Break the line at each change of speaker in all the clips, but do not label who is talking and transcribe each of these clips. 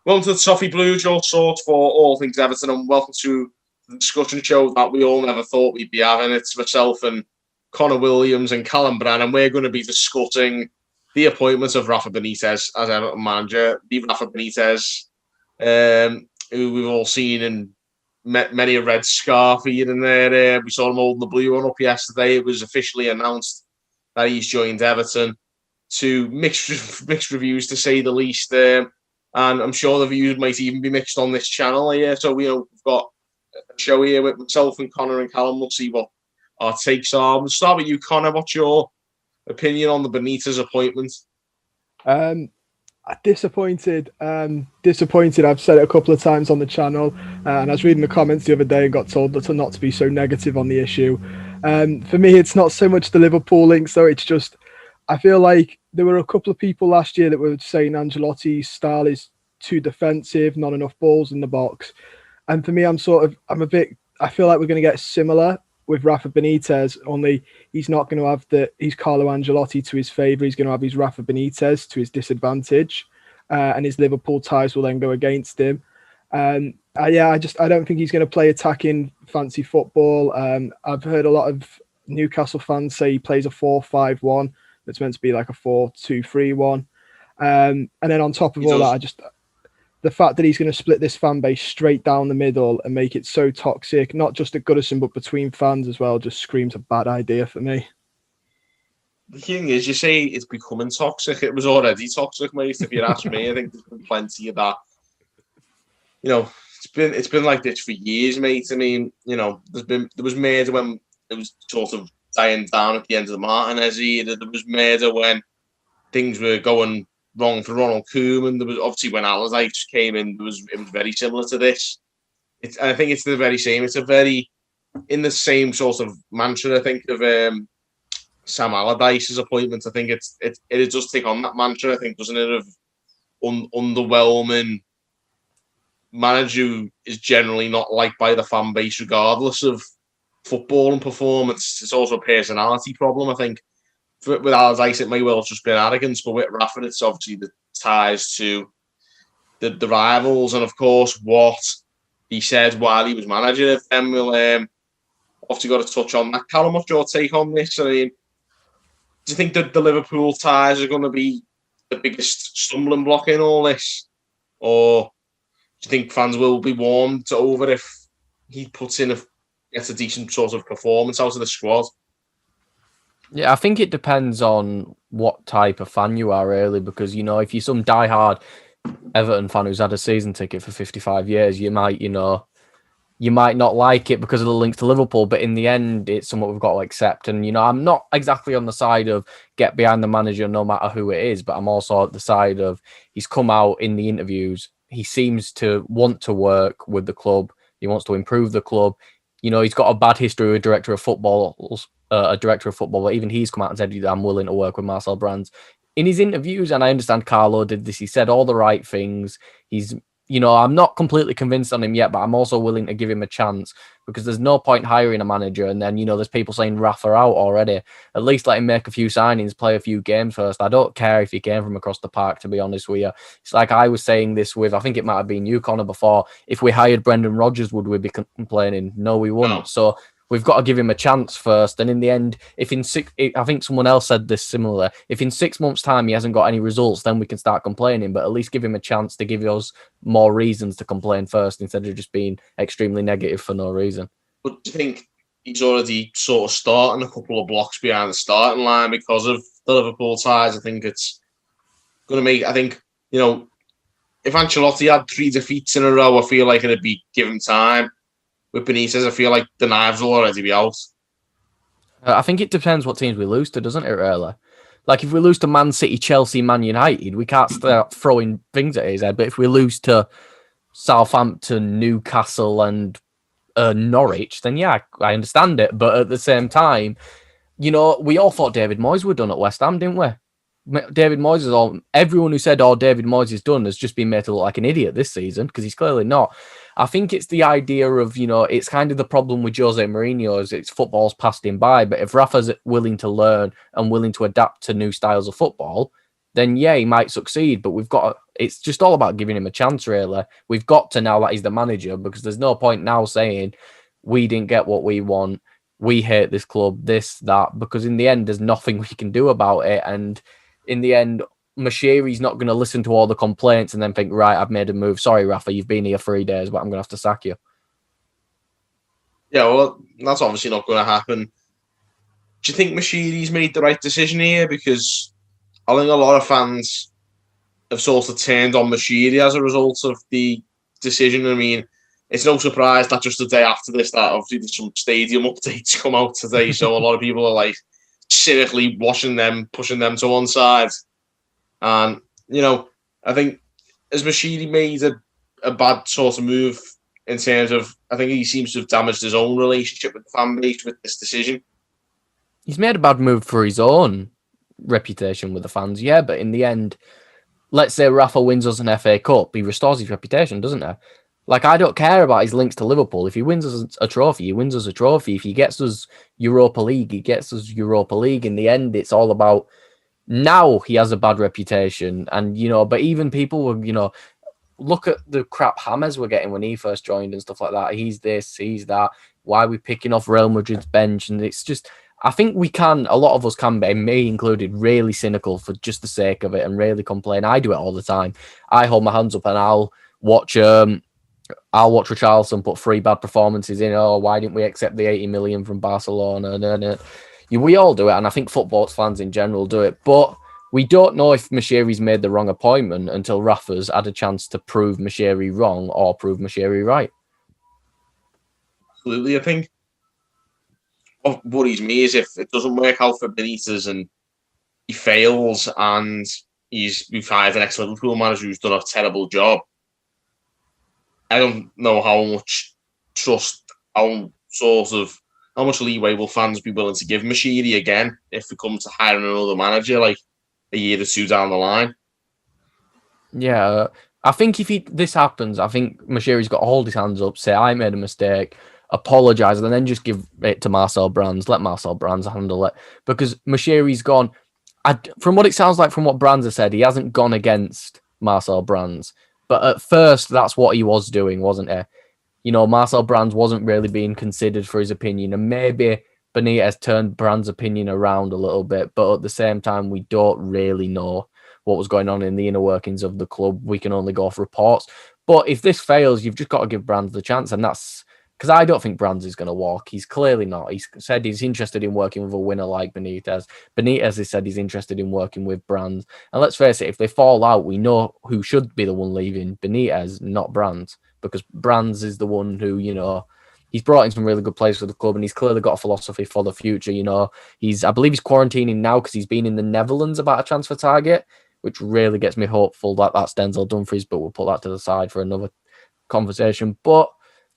Welcome to the Toffee Blue, your source for all things Everton, and welcome to the discussion show that we all never thought we'd be having. It's myself and Connor Williams and Callum Brannan. We're going to be discussing the appointment of Rafa Benitez as Everton manager. The Rafa Benitez, who we've all seen in many a red scarf here and there. We saw him holding the blue one up yesterday. It was officially announced that he's joined Everton. To mixed reviews, to say the least. And I'm sure the views might even be mixed on this channel here. So we've got a show here with myself and Connor and Callum. We'll see what our takes are. We'll start with you, Connor. What's your opinion on the Benitez appointment?
Disappointed. I've said it a couple of times on the channel, and I was reading the comments the other day and got told not to be so negative on the issue. For me, it's not so much the Liverpool links, though. It's just I feel like there were a couple of people last year that were saying Ancelotti's style is too defensive, not enough balls in the box. And for me, I feel like we're going to get similar with Rafa Benitez, only he's not going to have he's Carlo Ancelotti to his favour. He's going to have his Rafa Benitez to his disadvantage, and his Liverpool ties will then go against him. I don't think he's going to play attacking fancy football. I've heard a lot of Newcastle fans say he plays a 4-5-1. It's meant to be like a 4-2-3-1. And then on top of all that, the fact that he's going to split this fan base straight down the middle and make it so toxic, not just at Goodison, but between fans as well, just screams a bad idea for me.
The thing is, you say it's becoming toxic. It was already toxic, mate, if you ask me. I think there's been plenty of that. It's been like this for years, mate. I mean, there was murder when it was sort of dying down at the end of the Martinez era. There was murder when things were going wrong for Ronald Koeman. There was obviously when Allardyce came in, it was very similar to this. I think it's the very same. It's a very in the same sort of mantra. I think of Sam Allardyce's appointment. I think it does take on that mantra. I think, doesn't it, of underwhelming manager who is generally not liked by the fan base, regardless of football and performance. It's also a personality problem, I think. With Allardyce, it may well have just been arrogance, but with Rafa, it's obviously the ties to the rivals, and of course what he said while he was manager of them. We'll obviously got to touch on that. Callum, what's your take on this? I mean, do you think that the Liverpool ties are going to be the biggest stumbling block in all this, or do you think fans will be warmed over if he puts in gets a decent sort of performance out of the squad?
Yeah, I think it depends on what type of fan you are, really, because, if you're some diehard Everton fan who's had a season ticket for 55 years, you might not like it because of the links to Liverpool, but in the end, it's something we've got to accept. And, I'm not exactly on the side of get behind the manager no matter who it is, but I'm also at the side of he's come out in the interviews. He seems to want to work with the club. He wants to improve the club. He's got a bad history with a director of football, but even he's come out and said, I'm willing to work with Marcel Brands. In his interviews, and I understand Carlo did this, he said all the right things. He's, I'm not completely convinced on him yet, but I'm also willing to give him a chance because there's no point hiring a manager. And then, there's people saying Rafa out already. At least let him make a few signings, play a few games first. I don't care if he came from across the park, to be honest with you. It's like I was saying this with, I think it might have been you, Connor, before. If we hired Brendan Rodgers, would we be complaining? No, we wouldn't. No. So we've got to give him a chance first. And in the end, I think someone else said this similar, if in 6 months' time he hasn't got any results, then we can start complaining. But at least give him a chance to give us more reasons to complain first instead of just being extremely negative for no reason.
But do you think he's already sort of starting a couple of blocks behind the starting line because of the Liverpool ties? I think it's going to make, if Ancelotti had 3 defeats in a row, I feel like it'd be given time. With Benitez, I feel like the knives will already be out.
I think it depends what teams we lose to, doesn't it, really? Like, if we lose to Man City, Chelsea, Man United, we can't start throwing things at his head. But if we lose to Southampton, Newcastle, and Norwich, then yeah, I understand it. But at the same time, we all thought David Moyes were done at West Ham, didn't we? David Moyes everyone who said, David Moyes is done has just been made to look like an idiot this season because he's clearly not. I think it's the idea of, it's kind of the problem with Jose Mourinho is it's football's passed him by. But if Rafa's willing to learn and willing to adapt to new styles of football, then yeah, he might succeed. But it's just all about giving him a chance, really. We've got to now that he's the manager, because there's no point now saying we didn't get what we want, we hate this club, this, that, because in the end, there's nothing we can do about it. And in the end, Mashiri's not going to listen to all the complaints and then think, right, I've made a move. Sorry, Rafa, you've been here 3 days, but I'm going to have to sack you.
Yeah, well, that's obviously not going to happen. Do you think Mashiri's made the right decision here? Because I think a lot of fans have sort of turned on Mashiri as a result of the decision. I mean, it's no surprise that just the day after this, that obviously there's some stadium updates come out today. So a lot of people are like cynically watching them, pushing them to one side. And, I think as Mashiri made a bad sort of move in terms of, I think he seems to have damaged his own relationship with the fan base with this decision.
He's made a bad move for his own reputation with the fans, yeah, but in the end, let's say Rafa wins us an FA Cup, he restores his reputation, doesn't he? Like, I don't care about his links to Liverpool. If he wins us a trophy, he wins us a trophy. If he gets us Europa League, he gets us Europa League. In the end, it's all about, now he has a bad reputation. And, but even people were, look at the crap James were getting when he first joined and stuff like that. He's this, he's that. Why are we picking off Real Madrid's bench? And it's just, I think a lot of us can be, me included, really cynical for just the sake of it and really complain. I do it all the time. I hold my hands up and I'll watch Richarlison put 3 bad performances in. Oh, why didn't we accept the 80 million from Barcelona? We all do it, and I think football fans in general do it. But we don't know if Mashiri's made the wrong appointment until Rafa's had a chance to prove Mashiri wrong or prove Mashiri right.
Absolutely. I think what worries me is if it doesn't work out for Benitez and he fails and we've hired an ex-Liverpool manager who's done a terrible job, I don't know how much trust, how much leeway will fans be willing to give Mashiri again if it comes to hiring another manager like a year or two down the line.
Yeah, I think if this happens, I think Mashiri's got to hold his hands up, say, I made a mistake, apologise, and then just give it to Marcel Brands, let Marcel Brands handle it. Because Mashiri's gone, from what it sounds like from what Brands has said, he hasn't gone against Marcel Brands. But at first, that's what he was doing, wasn't he? Marcel Brands wasn't really being considered for his opinion, and maybe Benitez turned Brands' opinion around a little bit, but at the same time, we don't really know what was going on in the inner workings of the club. We can only go off reports. But if this fails, you've just got to give Brands the chance, and that's because I don't think Brands is going to walk. He's clearly not. He's said he's interested in working with a winner like Benitez. Benitez has said he's interested in working with Brands. And let's face it, if they fall out, we know who should be the one leaving. Benitez, not Brands, because Brands is the one who, he's brought in some really good players for the club, and he's clearly got a philosophy for the future. I believe he's quarantining now because he's been in the Netherlands about a transfer target, which really gets me hopeful that that's Denzel Dumfries, but we'll put that to the side for another conversation. But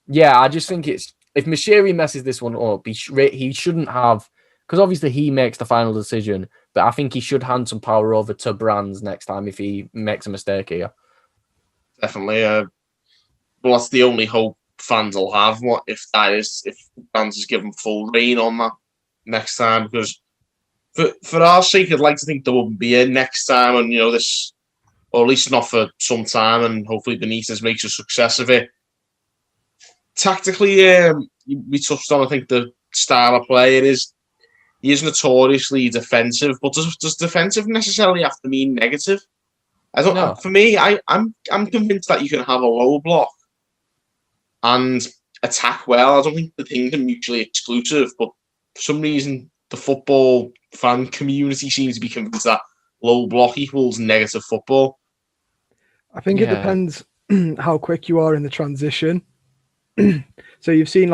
yeah, I just think if Mashiri messes this one up, he shouldn't have, because obviously he makes the final decision, but I think he should hand some power over to Brands next time if he makes a mistake here.
Definitely. Well, that's the only hope fans will have. What if Brands is given full reign on that next time? Because for our sake, I'd like to think there wouldn't be a next time, and this, or at least not for some time, and hopefully Benitez makes a success of it. Tactically, we touched on, I think, the style of play. He is notoriously defensive, but does defensive necessarily have to mean negative? I don't know. For me, I'm convinced that you can have a low block and attack well. I don't think the things are mutually exclusive, but for some reason, the football fan community seems to be convinced that low block equals negative football.
I think it depends how quick you are in the transition. So you've seen,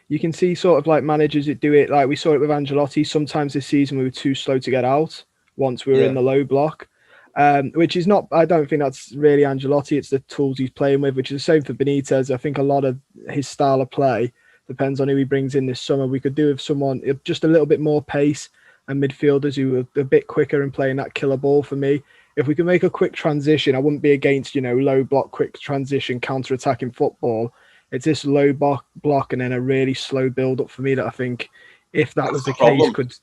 you can see sort of like managers that do it, like we saw it with Ancelotti. Sometimes this season we were too slow to get out once we were in the low block, which is not, I don't think that's really Ancelotti. It's the tools he's playing with, which is the same for Benitez. I think a lot of his style of play depends on who he brings in this summer. We could do with someone just a little bit more pace and midfielders who are a bit quicker and playing that killer ball for me. If we can make a quick transition, I wouldn't be against, low block, quick transition, counter-attacking football. It's this low block and then a really slow build up for me that I think if that was the case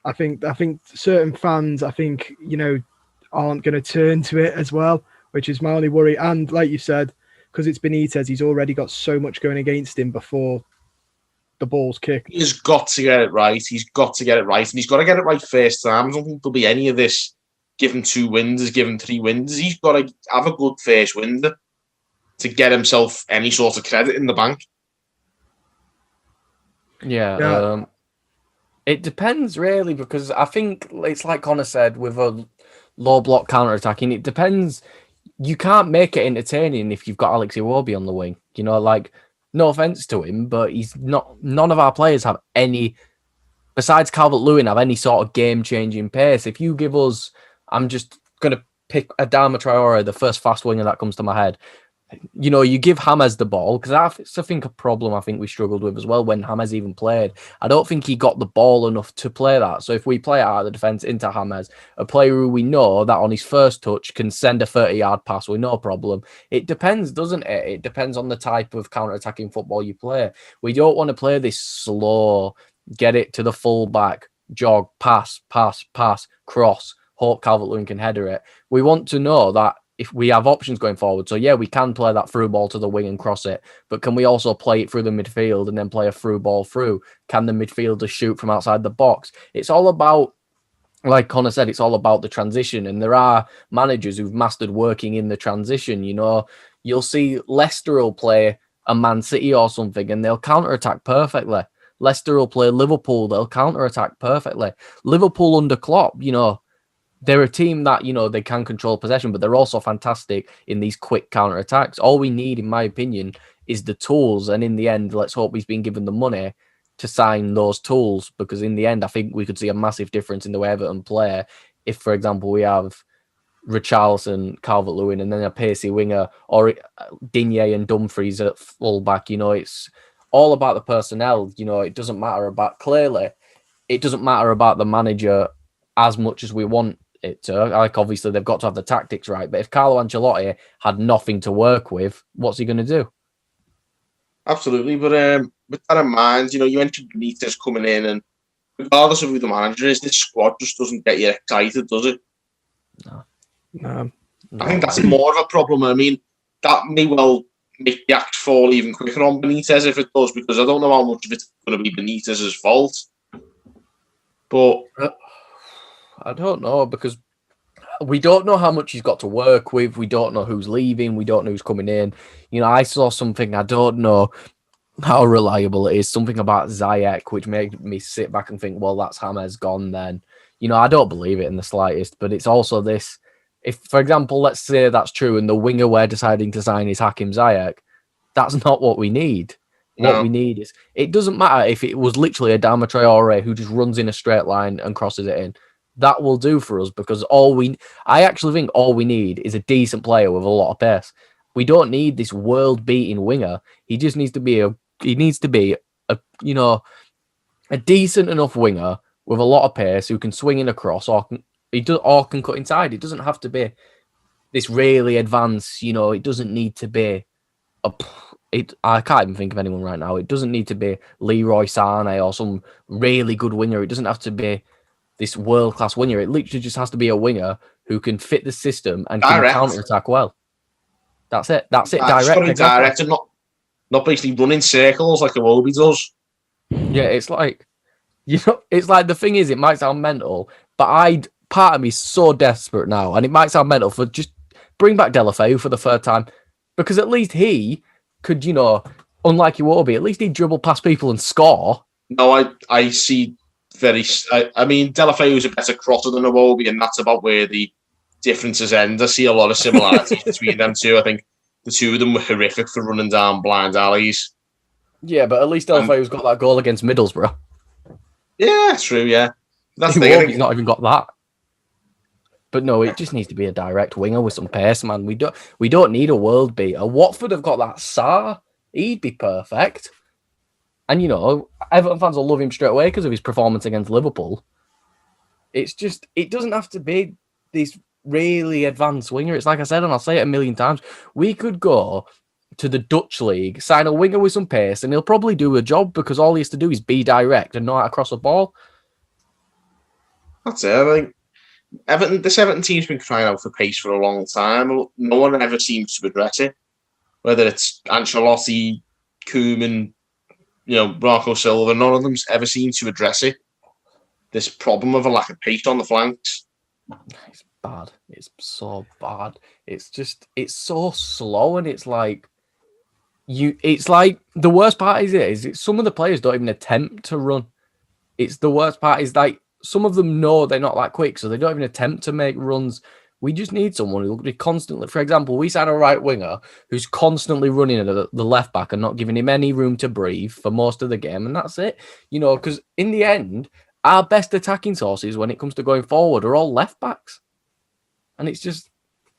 I think certain fans, aren't going to turn to it as well, which is my only worry. And like you said, because it's Benitez, he's already got so much going against him before the ball's kicked.
He's got to get it right. He's got to get it right, and he's got to get it right first time. I don't think there'll be any of this. Give him 2 wins, give him 3 wins. He's got to have a good first win to get himself any sort of credit in the bank.
Yeah. It depends really, because I think it's like Connor said with a low block counter attacking. It depends. You can't make it entertaining if you've got Alex Iwobi on the wing. No offense to him, but he's not. None of our players have any, besides Calvert-Lewin, have any sort of game-changing pace. If you give us, I'm just gonna pick Adama Traore, the first fast winger that comes to my head. You give James the ball, because that's I think a problem I think we struggled with as well when James even played. I don't think he got the ball enough to play that. So if we play it out of the defence into James, a player who we know that on his first touch can send a 30-yard pass with no problem. It depends, doesn't it? It depends on the type of counter-attacking football you play. We don't want to play this slow, get it to the full-back, jog, pass, cross, hope Calvert-Lewin can header it. We want to know that if we have options going forward. So, yeah, we can play that through ball to the wing and cross it, but can we also play it through the midfield and then play a through ball through? Can the midfielder shoot from outside the box? It's all about, like Connor said, it's all about the transition. And there are managers who've mastered working in the transition. You'll see Leicester will play a Man City or something and they'll counter-attack perfectly. Leicester will play Liverpool, they'll counter-attack perfectly. Liverpool under Klopp, they're a team that, they can control possession, but they're also fantastic in these quick counter-attacks. All we need, in my opinion, is the tools. And in the end, let's hope he's been given the money to sign those tools, because in the end, I think we could see a massive difference in the way Everton play if, for example, we have Richarlison, Calvert-Lewin, and then a pacey winger, or Digne and Dumfries at full-back. It's all about the personnel. It doesn't matter about, clearly, it doesn't matter about the manager as much as we want it to. Like, obviously, they've got to have the tactics right. But if Carlo Ancelotti had nothing to work with, what's he going to do?
Absolutely. But with that in mind, you mentioned Benitez coming in, and regardless of who the manager is, this squad just doesn't get you excited, does it?
No.
I think that's more of a problem. I mean, that may well make the act fall even quicker on Benitez if it does, because I don't know how much of it's going to be Benitez's fault. But
I don't know, because we don't know how much he's got to work with. We don't know who's leaving. We don't know who's coming in. I saw something, I don't know how reliable it is, something about Ziyech, which made me sit back and think, well, that's James gone then. I don't believe it in the slightest, but it's also this. If, for example, let's say that's true and the winger we're deciding to sign is Hakim Ziyech, that's not what we need.
No.
What we need is, it doesn't matter if it was literally Adama Traore who just runs in a straight line and crosses it in. That will do for us, because I actually think all we need is a decent player with a lot of pace. We don't need this world-beating winger. He just needs to be a decent enough winger with a lot of pace who can swing in across or can cut inside. It doesn't have to be this really advanced. It doesn't need to be I can't even think of anyone right now. It doesn't need to be Leroy Sané or some really good winger. It doesn't have to be this world-class winger. It literally just has to be a winger who can fit the system and can counter-attack well. That's it.
Direct and not basically running circles like Iwobi does.
Yeah, it's like, it's like, the thing is, it might sound mental, but part of me is so desperate now, and it might sound mental, for just bring back Deulofeu for the third time, because at least he could, unlike Iwobi, at least he'd dribble past people and score.
No, I see. I mean, Deulofeu is a better crosser than Iwobi, and that's about where the differences end. I see a lot of similarities between them two. I think the two of them were horrific for running down blind alleys.
Yeah, but at least Deulofeu's got that goal against Middlesbrough.
Yeah, true, yeah. That's the
thing. He's not even got that. But no, it just needs to be a direct winger with some pace, man. We don't need a world beater. Watford have got that Sarr. He'd be perfect. And, Everton fans will love him straight away because of his performance against Liverpool. It's just, it doesn't have to be this really advanced winger. It's like I said, and I'll say it a million times, we could go to the Dutch league, sign a winger with some pace, and he'll probably do a job, because all he has to do is be direct and know how to cross a ball.
That's it. I think this Everton team's been crying out for pace for a long time. No one ever seems to address it. Whether it's Ancelotti, Koeman, Marco Silva, none of them's ever seemed to address it. This problem of a lack of pace on the flanks.
It's bad. It's so bad. It's so slow, and it's like the worst part is some of the players don't even attempt to run. It's the worst part is like some of them know they're not that quick, so they don't even attempt to make runs. We just need someone who will be constantly, for example, we signed a right winger who's constantly running at the left back and not giving him any room to breathe for most of the game, and that's it. Because in the end, our best attacking sources when it comes to going forward are all left backs. And it's just,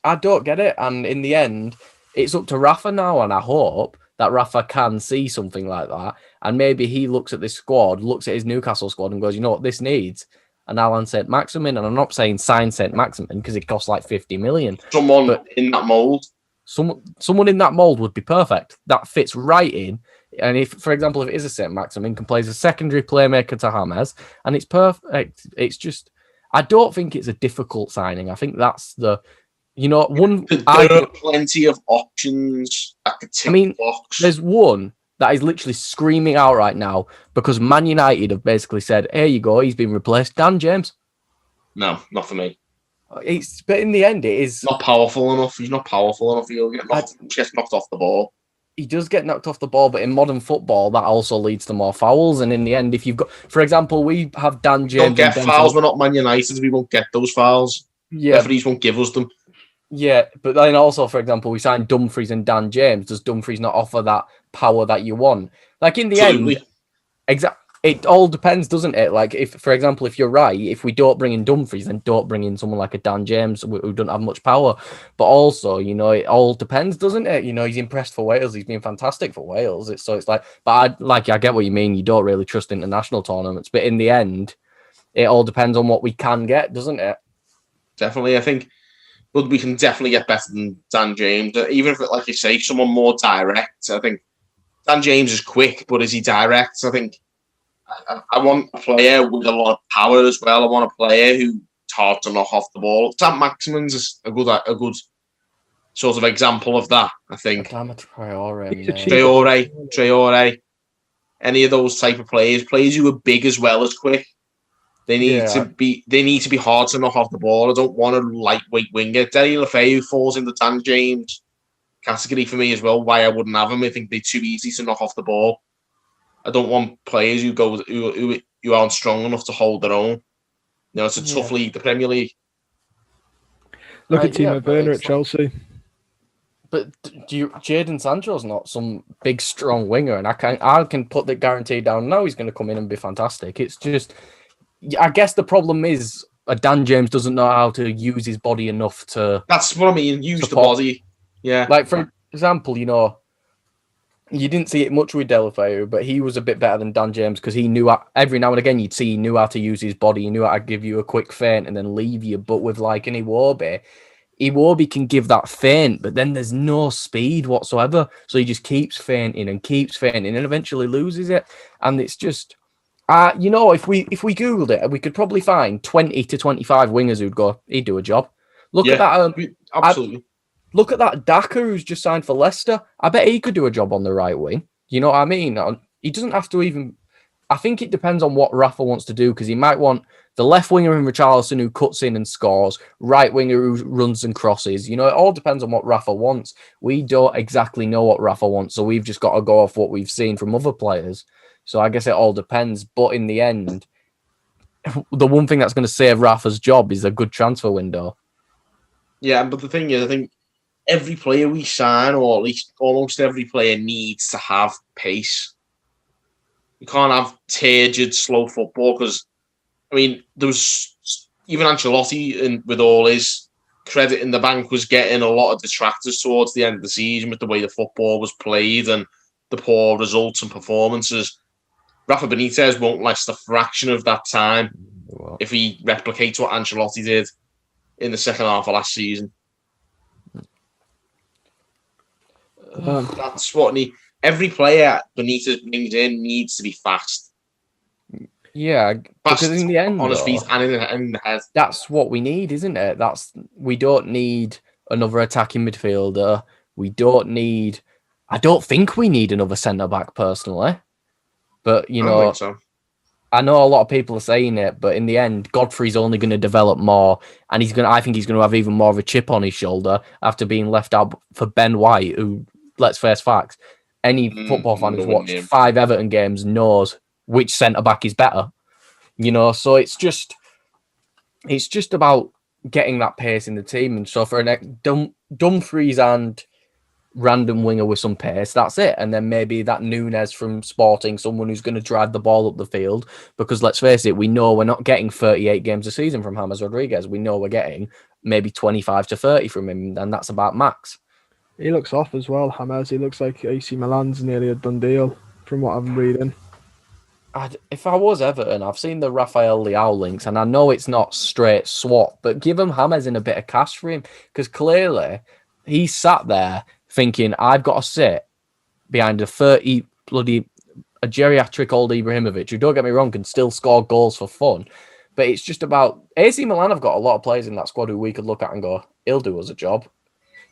I don't get it. And in the end, it's up to Rafa now, and I hope that Rafa can see something like that. And maybe he looks at this squad, looks at his Newcastle squad and goes, you know what this needs? An Alan St. Maximin. And I'm not saying sign St. Maximin because it costs like 50 million.
Someone in that mould.
Someone in that mould would be perfect. That fits right in. And if, for example, if it is a St. Maximin, can play as a secondary playmaker to James, and it's perfect. It's just, I don't think it's a difficult signing. I think that's the, one.
There are plenty of options that could tick the box.
There's one that is literally screaming out right now because Man United have basically said, "Here you go, he's been replaced." Dan James.
No, not for me.
But in the end, it is
not powerful enough. He's not powerful enough. He'll get knocked off the ball.
He does get knocked off the ball, but in modern football, that also leads to more fouls. And in the end, if you've got, for example, we have Dan James.
Don't get fouls. We're not Man United. We won't get those fouls. Yeah. Referees won't give us them.
Yeah, but then also, for example, we signed Dumfries and Dan James. Does Dumfries not offer that power that you want? Like in the end, it all depends, doesn't it? Like if, for example, if you're right, if we don't bring in Dumfries, then don't bring in someone like a Dan James who don't have much power. But also, it all depends, doesn't it? He's impressed for Wales. He's been fantastic for Wales. It's like, but I get what you mean. You don't really trust international tournaments, but in the end, it all depends on what we can get, doesn't it?
Definitely, I think. But we can definitely get better than Dan James. Even if, like you say, someone more direct. I think Dan James is quick, but is he direct? I think I want a player with a lot of power as well. I want a player who's hard to knock off the ball. St. Maximin's a good sort of example of that, I think. Traore. Any of those type of players who are big as well as quick. They need to be hard to knock off the ball. I don't want a lightweight winger. Denny Lefebvre falls in the Dan James category for me as well. Why I wouldn't have him? I think they're too easy to knock off the ball. I don't want players who aren't strong enough to hold their own. It's a tough league, the Premier League.
Look at Timo Werner at Chelsea.
But Jadon Sancho's not some big strong winger, and I can put the guarantee down now. He's going to come in and be fantastic. It's just, I guess the problem is Dan James doesn't know how to use his body enough to.
That's what I mean. Use the body. Yeah.
Like for example, you didn't see it much with Delafeu, but he was a bit better than Dan James because he knew every now and again you'd see he knew how to use his body. He knew how to give you a quick feint and then leave you. But with like an Iwobi can give that feint, but then there's no speed whatsoever. So he just keeps feinting and eventually loses it. And it's just, if we Googled it, we could probably find 20 to 25 wingers who'd go, he'd do a job. Look at that.
Absolutely.
Look at that Daka who's just signed for Leicester. I bet he could do a job on the right wing. You know what I mean? He doesn't have to even. I think it depends on what Rafa wants to do because he might want the left winger in Richarlison who cuts in and scores, right winger who runs and crosses. It all depends on what Rafa wants. We don't exactly know what Rafa wants, so we've just got to go off what we've seen from other players. So I guess it all depends. But in the end, the one thing that's going to save Rafa's job is a good transfer window.
Yeah, but the thing is, I think every player we sign, or at least almost every player, needs to have pace. You can't have turgid, slow football because, there was even Ancelotti, with all his credit in the bank, was getting a lot of detractors towards the end of the season with the way the football was played and the poor results and performances. Rafa Benitez won't last a fraction of that time if he replicates what Ancelotti did in the second half of last season. That's what every player Benitez brings in needs to be fast.
Yeah, because
Fast,
in the end,
on his
though,
feet and in the head.
that's what we need, isn't it? We don't need another attacking midfielder. We don't need. I don't think we need another centre back personally, but
I don't think so.
I know a lot of people are saying it, but in the end, Godfrey's only going to develop more, and I think he's going to have even more of a chip on his shoulder after being left out for Ben White, who, let's face facts, any football fan who's watched 5 Everton games knows which centre back is better. So it's just about getting that pace in the team, and so for Dumfries and random winger with some pace, that's it. And then maybe that Nunes from Sporting, someone who's going to drive the ball up the field, because let's face it, we know we're not getting 38 games a season from James Rodriguez. We know we're getting maybe 25 to 30 from him, and that's about max.
He looks off as well, James. He looks like AC Milan's nearly a done deal from what I'm reading.
If I was Everton, I've seen the Rafael Leao links, and I know it's not straight swap, but give him James in a bit of cash for him, because clearly he sat there thinking, I've got to sit behind a geriatric old Ibrahimovic, who, don't get me wrong, can still score goals for fun. But it's just about AC Milan have got a lot of players in that squad who we could look at and go, he'll do us a job.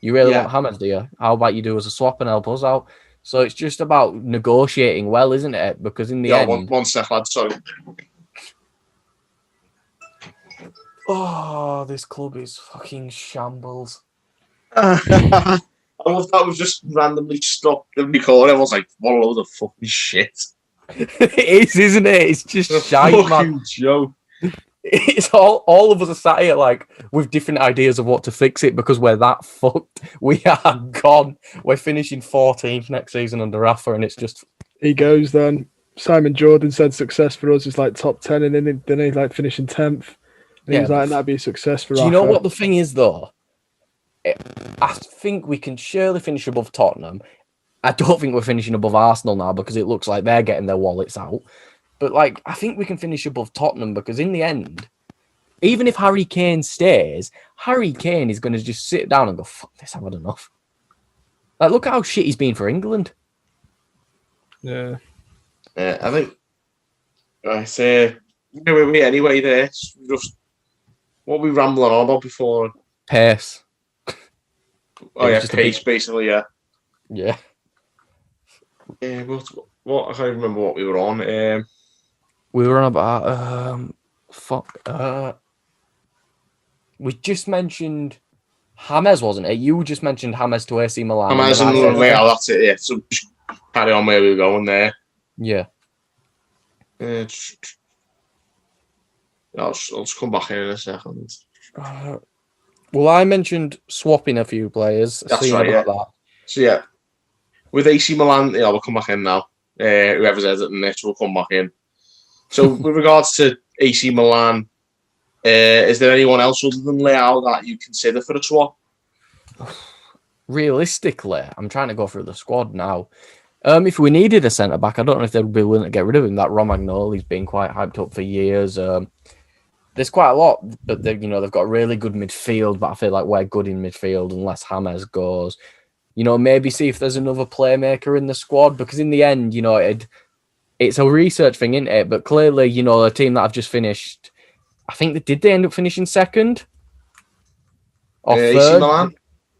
You really want James, do you? How about you do us a swap and help us out? So it's just about negotiating well, isn't it? Because in the end...
One sec, lad, sorry.
Oh, this club is fucking shambles.
I love that we've just randomly stopped the record. Everyone's like, what a load of fucking shit.
It is, isn't it? It's just shite, man.
Joke.
It's all of us are sat here like with different ideas of what to fix it, because we're that fucked. We are gone. We're finishing 14th next season under Rafa, and it's just...
He goes then. Simon Jordan said success for us is like top 10, and then he like finishing 10th. And he was like, that'd be a success for Rafa.
Do you know what the thing is, though? I think we can surely finish above Tottenham. I don't think we're finishing above Arsenal now, because it looks like they're getting their wallets out. But like, I think we can finish above Tottenham, because in the end, even if Harry Kane stays, Harry Kane is going to just sit down and go, fuck this, I've had enough. Like, look at how shit he's been for England.
Yeah.
I think I say we anyway there. Just what we rambling on about before.
Pace.
Oh yeah, pace basically, yeah.
Yeah.
Yeah, what I can't remember what we were on.
We were on about we just mentioned James, wasn't it? You just mentioned James to AC Milan.
James and Leao, that's it, yeah. So just carry on where we were going there.
Yeah.
I'll just come back in a second.
Well, I mentioned swapping a few players.
That's right, yeah. That. So yeah, with AC Milan, we'll come back in now. Whoever's editing this will come back in. So with regards to AC Milan, is there anyone else other than Leao that you consider for a swap?
Realistically, I'm trying to go through the squad now. If we needed a centre back, I don't know if they'd be willing to get rid of him. That Romagnoli's been quite hyped up for years. There's quite a lot, but they've got a really good midfield. But I feel like we're good in midfield unless James goes. Maybe see if there's another playmaker in the squad, because in the end, it's a research thing, isn't it? But clearly, a team that I've just finished, I think did they end up finishing second or third?
AC Milan?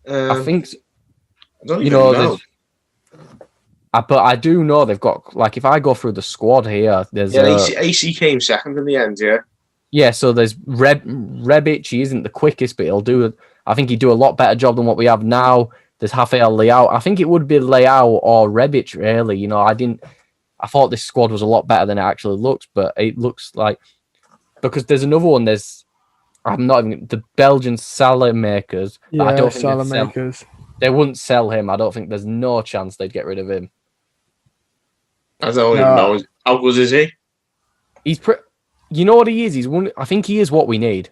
I think.
I don't even know.
But I do know they've got, like, if I go through the squad here, there's
AC came second in the end, yeah.
Yeah, so there's Rebic. He isn't the quickest, but I think he'd do a lot better job than what we have now. There's Rafael Leao. I think it would be Leao or Rebic, really. I thought this squad was a lot better than it actually looks, but it looks like, because there's another one. The Belgian Salamakers.
Yeah,
I don't think
Salamakers.
They wouldn't sell him. I don't think there's no chance they'd get rid of him.
I don't even know. How good is he?
He's You know what he is? I think he is what we need.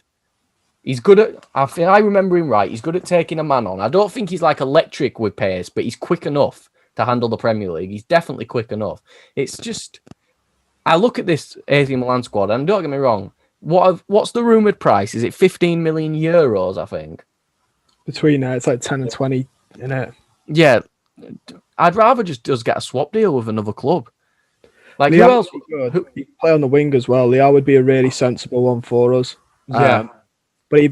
He's good at... I remember him right. He's good at taking a man on. I don't think he's like electric with pace, but he's quick enough to handle the Premier League. He's definitely quick enough. It's just... I look at this AC Milan squad, and don't get me wrong, what's the rumoured price? Is it 15 million euros, I think?
Between there, it's like 10 and 20, isn't it?
Yeah. I'd rather just get a swap deal with another club. Like,
Leao
who else?
would be good. He could play on the wing as well. Leao would be a really sensible one for us.
Yeah.
But he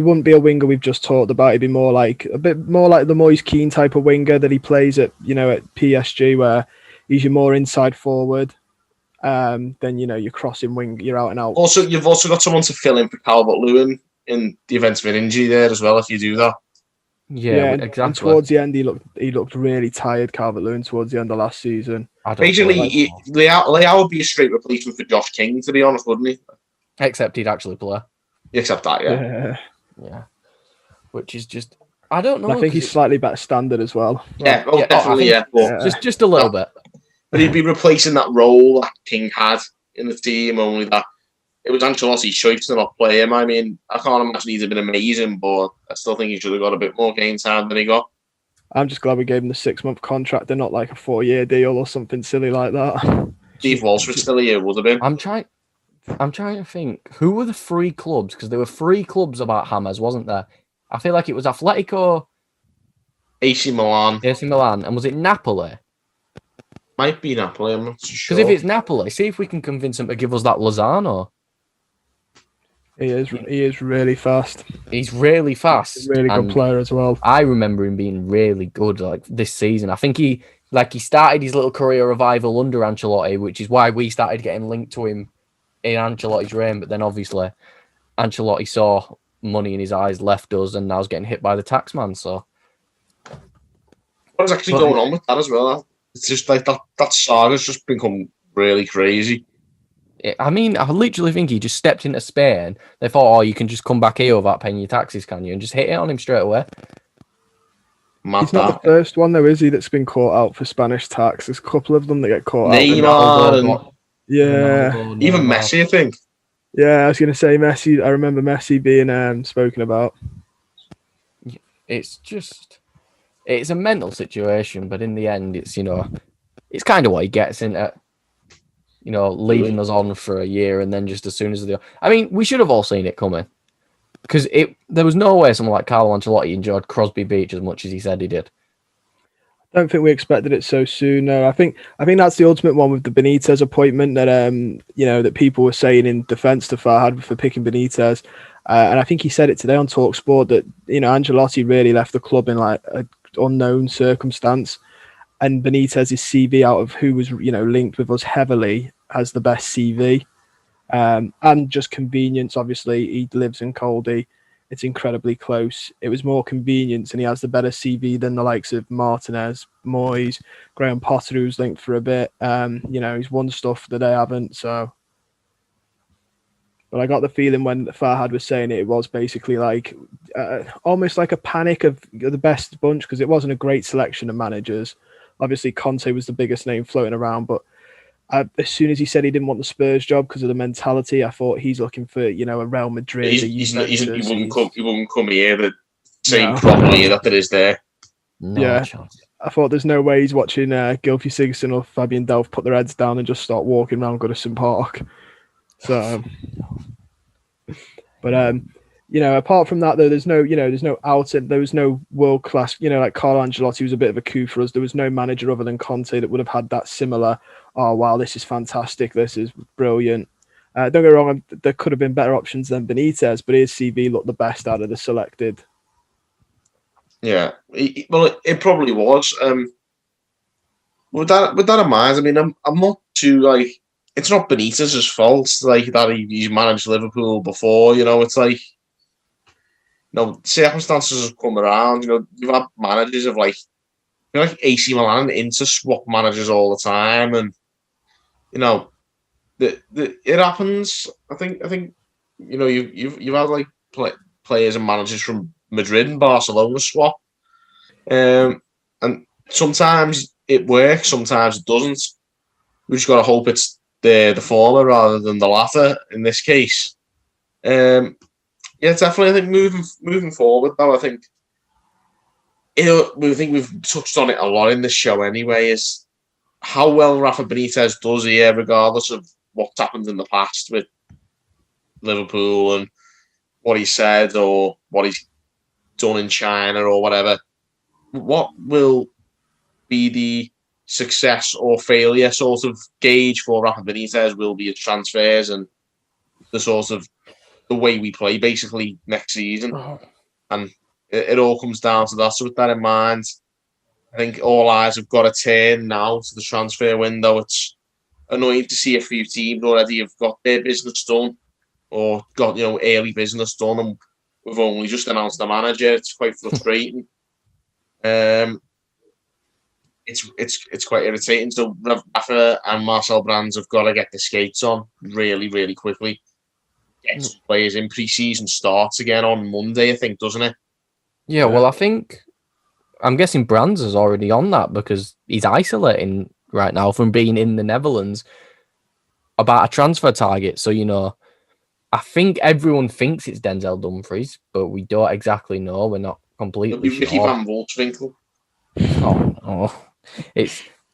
wouldn't be a winger we've just talked about. He'd be more like a bit more like the Moise Keane type of winger that he plays at at PSG, where he's your more inside forward. Then you're crossing wing, you're out and out.
Also, you've also got someone to fill in for Calvert-Lewin in the event of an injury there as well. If you do that,
Yeah, exactly.
And towards the end, he looked really tired, Calvert-Lewin, towards the end of last season.
Basically, Leao would be a straight replacement for Josh King, to be honest, wouldn't he?
Except he'd actually play.
Except that, yeah.
Yeah. Which is just, I don't know.
And I think he's slightly better standard as well.
Yeah, definitely,
Just a little bit.
But he'd be replacing that role that King had in the team, only that it was Ancelotti's choice to not play him. I mean, I can't imagine he'd have been amazing, but I still think he should have got a bit more game time than he got.
I'm just glad we gave him the 6-month contract and not like a 4-year deal or something silly like that.
Steve Walsh was still here, would have been.
I'm trying to think, who were the 3 clubs? Because there were 3 clubs about Hammers, wasn't there? I feel like it was Atletico,
AC Milan,
and was it Napoli?
Might be Napoli, I'm not sure.
Because if it's Napoli, see if we can convince him to give us that Lozano.
He is really fast.
He's really fast.
He's a really good player as well.
I remember him being really good like this season. I think he started his little career revival under Ancelotti, which is why we started getting linked to him in Ancelotti's reign. But then obviously Ancelotti saw money in his eyes, left us, and now is getting hit by the taxman. So
what's actually going on with that as well? It's just like that saga's just become really crazy.
I mean, I literally think he just stepped into Spain. They thought, you can just come back here without paying your taxes, can you? And just hit it on him straight away.
He's not the first one, though, is he, that's been caught out for Spanish tax? There's a couple of them that get caught out.
Neymar
and
even Messi, I think.
Yeah, I was going to say Messi. I remember Messi being spoken about.
It's a mental situation, but in the end, it's it's kind of what he gets into. Leading us on for a year, and then just as soon as I mean, we should have all seen it coming, because there was no way someone like Carlo Ancelotti enjoyed Crosby Beach as much as he said he did.
I don't think we expected it so soon. No, I think that's the ultimate one with the Benitez appointment that that people were saying in defence to Farhad for picking Benitez, and I think he said it today on TalkSport that Ancelotti really left the club in like an unknown circumstance, and Benitez's CV out of who was linked with us heavily has the best CV, and just convenience. Obviously, he lives in Caldy. It's incredibly close. It was more convenience, and he has the better CV than the likes of Martinez, Moyes, Graham Potter, who's linked for a bit. He's won stuff that they haven't. So, but I got the feeling when Farhad was saying it was basically like almost like a panic of the best bunch, because it wasn't a great selection of managers. Obviously, Conte was the biggest name floating around, but as soon as he said he didn't want the Spurs job because of the mentality, I thought he's looking for a Real Madrid.
He wouldn't come here the same properly that is there.
No chance.
I thought there's no way he's watching Gylfi Sigurdsson or Fabian Delph put their heads down and just start walking around Goodison Park. So, but apart from that, though, there's no outlet. There was no world class. Like Carlo Ancelotti was a bit of a coup for us. There was no manager other than Conte that would have had that similar. Oh wow, this is fantastic. This is brilliant. Don't get me wrong. There could have been better options than Benitez, but his CV looked the best out of the selected.
Yeah, it probably was. With that in mind, I mean, I'm not too like. It's not Benitez's fault, like that he's managed Liverpool before. It's like. Circumstances have come around. You've had managers of like AC Milan and Inter swap managers all the time, and it happens. I think you've had like players and managers from Madrid and Barcelona swap, and sometimes it works, sometimes it doesn't. We just got to hope it's the former rather than the latter in this case. Yeah, definitely. I think moving forward, though, I think we've touched on it a lot in this show anyway. Is how well Rafa Benitez does here, regardless of what's happened in the past with Liverpool and what he said or what he's done in China or whatever. What will be the success or failure sort of gauge for Rafa Benitez will be his transfers and the sort of the way we play basically next season. And it all comes down to that. So with that in mind, I think all eyes have got to turn now to the transfer window. It's annoying to see a few teams already have got their business done or got early business done, and we've only just announced the manager. It's quite frustrating. It's quite irritating. So Rafa and Marcel Brands have got to get the skates on really, really quickly. Get some players in. Pre-season starts again on Monday, I think, doesn't it?
Yeah, well, I'm guessing Brands is already on that because he's isolating right now from being in the Netherlands about a transfer target. So, I think everyone thinks it's Denzel Dumfries, but we don't exactly know. We're not completely sure.
Ricky Van Wolfswinkel.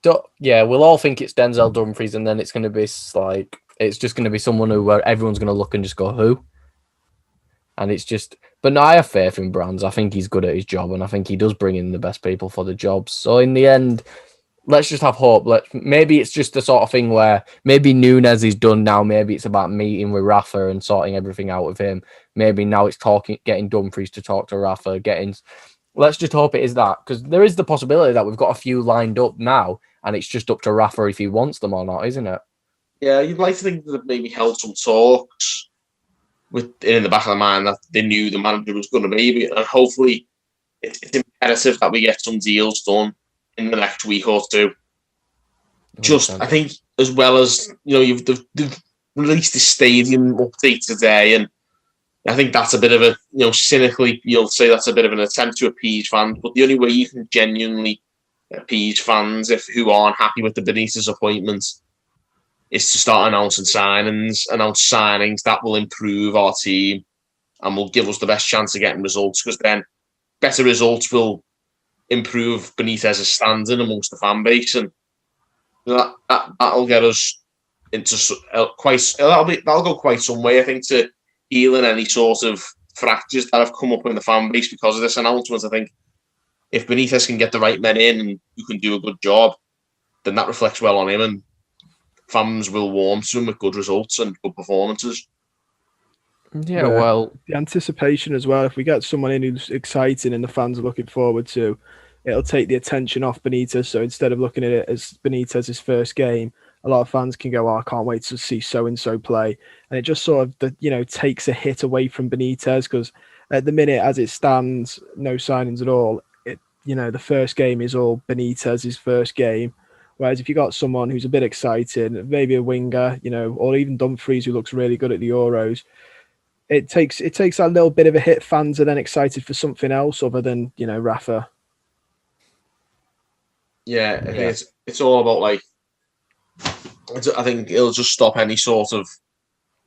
We'll all think it's Denzel Dumfries, and then it's going to be like it's just going to be someone where everyone's going to look and just go who. And it's just, but no, I have faith in Brands. I think he's good at his job, and I think he does bring in the best people for the job. So in the end, let's just have hope. Maybe it's just the sort of thing where maybe Nunes is done now. Maybe it's about meeting with Rafa and sorting everything out with him. Maybe now it's getting Dumfries to talk to Rafa, Let's just hope it is that, because there is the possibility that we've got a few lined up now, and it's just up to Rafa if he wants them or not, isn't it?
Yeah, you'd like to think that maybe held some talks in the back of the mind that they knew the manager was going to be, and hopefully it's imperative that we get some deals done in the next week or two. I think, as well as they've released the stadium update today, and I think that's a bit of a, cynically, you'll say that's a bit of an attempt to appease fans, but the only way you can genuinely appease fans who aren't happy with the Benitez appointments is to start announcing signings that will improve our team and will give us the best chance of getting results, because then better results will improve Benitez's standing amongst the fan base, and that'll get us into that'll go quite some way, I think, to healing any sort of fractures that have come up in the fan base because of this announcement. I think if Benitez can get the right men in and who can do a good job, then that reflects well on him, and fans will warm to him with good results and good performances.
Yeah, well, the anticipation as well. If we get someone in who's exciting and the fans are looking forward to, it'll take the attention off Benitez. So instead of looking at it as Benitez's first game, a lot of fans can go, "Oh, I can't wait to see so and so play," and it just sort of takes a hit away from Benitez, because at the minute, as it stands, no signings at all. The first game is all Benitez's first game. Whereas if you got someone who's a bit exciting, maybe a winger, or even Dumfries, who looks really good at the Euros, it takes that little bit of a hit. Fans are then excited for something else other than Rafa.
Yeah, I think it's all about I think it'll just stop any sort of.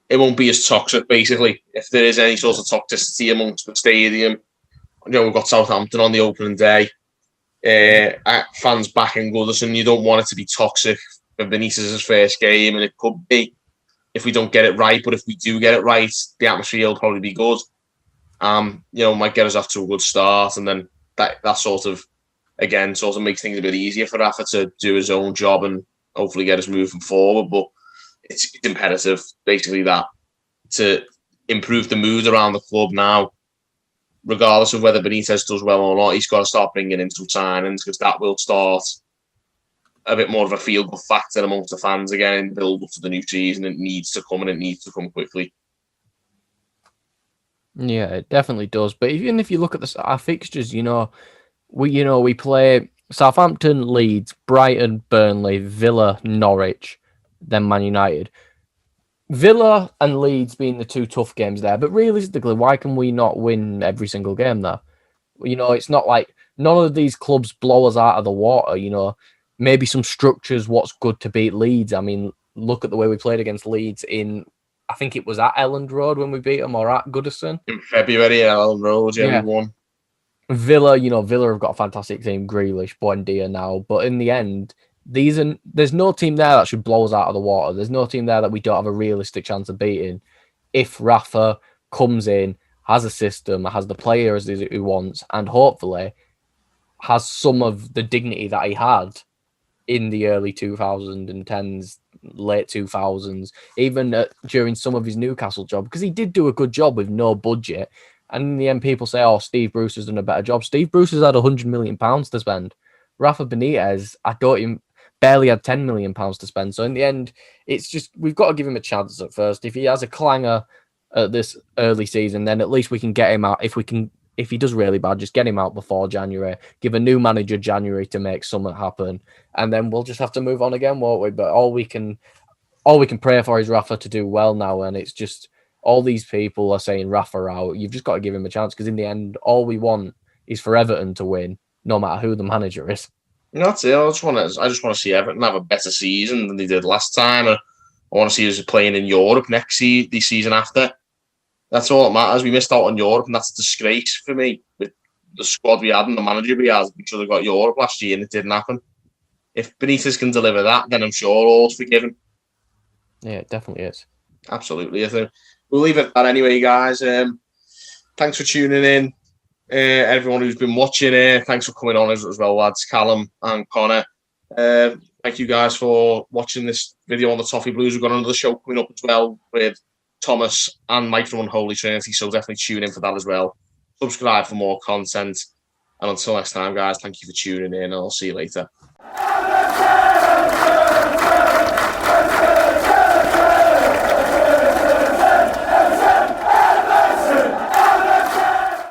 It won't be as toxic, basically, if there is any sort of toxicity amongst the stadium. We've got Southampton on the opening day. Fans backing Goodison. You don't want it to be toxic for Benitez's first game, and it could be if we don't get it right. But if we do get it right, the atmosphere will probably be good. Might get us off to a good start, and then that sort of makes things a bit easier for Rafa to do his own job and hopefully get us moving forward. But it's imperative, basically, that to improve the mood around the club now, regardless of whether Benitez does well or not, he's got to start bringing in some signings, because that will start a bit more of a feel-good factor amongst the fans again in the build-up to the new season. It needs to come, and it needs to come quickly.
Yeah, it definitely does. But even if you look at our fixtures, we play Southampton, Leeds, Brighton, Burnley, Villa, Norwich, then Man United. Villa and Leeds being the two tough games there, but realistically, why can we not win every single game there? It's not like none of these clubs blow us out of the water. Maybe some structures, what's good to beat Leeds. I mean, look at the way we played against Leeds I think it was at Elland Road when we beat them, or at Goodison.
In February at Elland Road, we won.
Villa, Villa have got a fantastic team, Grealish, Buendia now, but in the end, there's no team there that should blow us out of the water. There's no team there that we don't have a realistic chance of beating. If Rafa comes in, has a system, has the players he wants, and hopefully has some of the dignity that he had in the early 2010s, late 2000s, even during some of his Newcastle job, because he did do a good job with no budget. And in the end, people say, "Oh, Steve Bruce has done a better job." Steve Bruce has had £100 million to spend. Rafa Benitez, barely had £10 million to spend. So in the end, it's just we've got to give him a chance at first. If he has a clanger at this early season, then at least we can get him out. If he does really bad, just get him out before January. Give a new manager January to make something happen, and then we'll just have to move on again, won't we? But all we can pray for is Rafa to do well now, and it's just all these people are saying Rafa out. You've just got to give him a chance, because in the end, all we want is for Everton to win, no matter who the manager is.
That's it. I just want to see Everton have a better season than they did last time. I want to see us playing in Europe the season after. That's all that matters. We missed out on Europe, and that's a disgrace for me. With the squad we had and the manager we had, we should have got Europe last year, and it didn't happen. If Benitez can deliver that, then I'm sure all's forgiven.
Yeah, it definitely is.
Absolutely. I think we'll leave it at that anyway, guys. Thanks for tuning in. Everyone who's been watching, thanks for coming on as well, lads. Callum and Connor. Thank you guys for watching this video on the Toffee Blues. We've got another show coming up as well with Thomas and Mike from Unholy Trinity, so definitely tune in for that as well. Subscribe for more content. And until next time, guys, thank you for tuning in, and I'll see you later.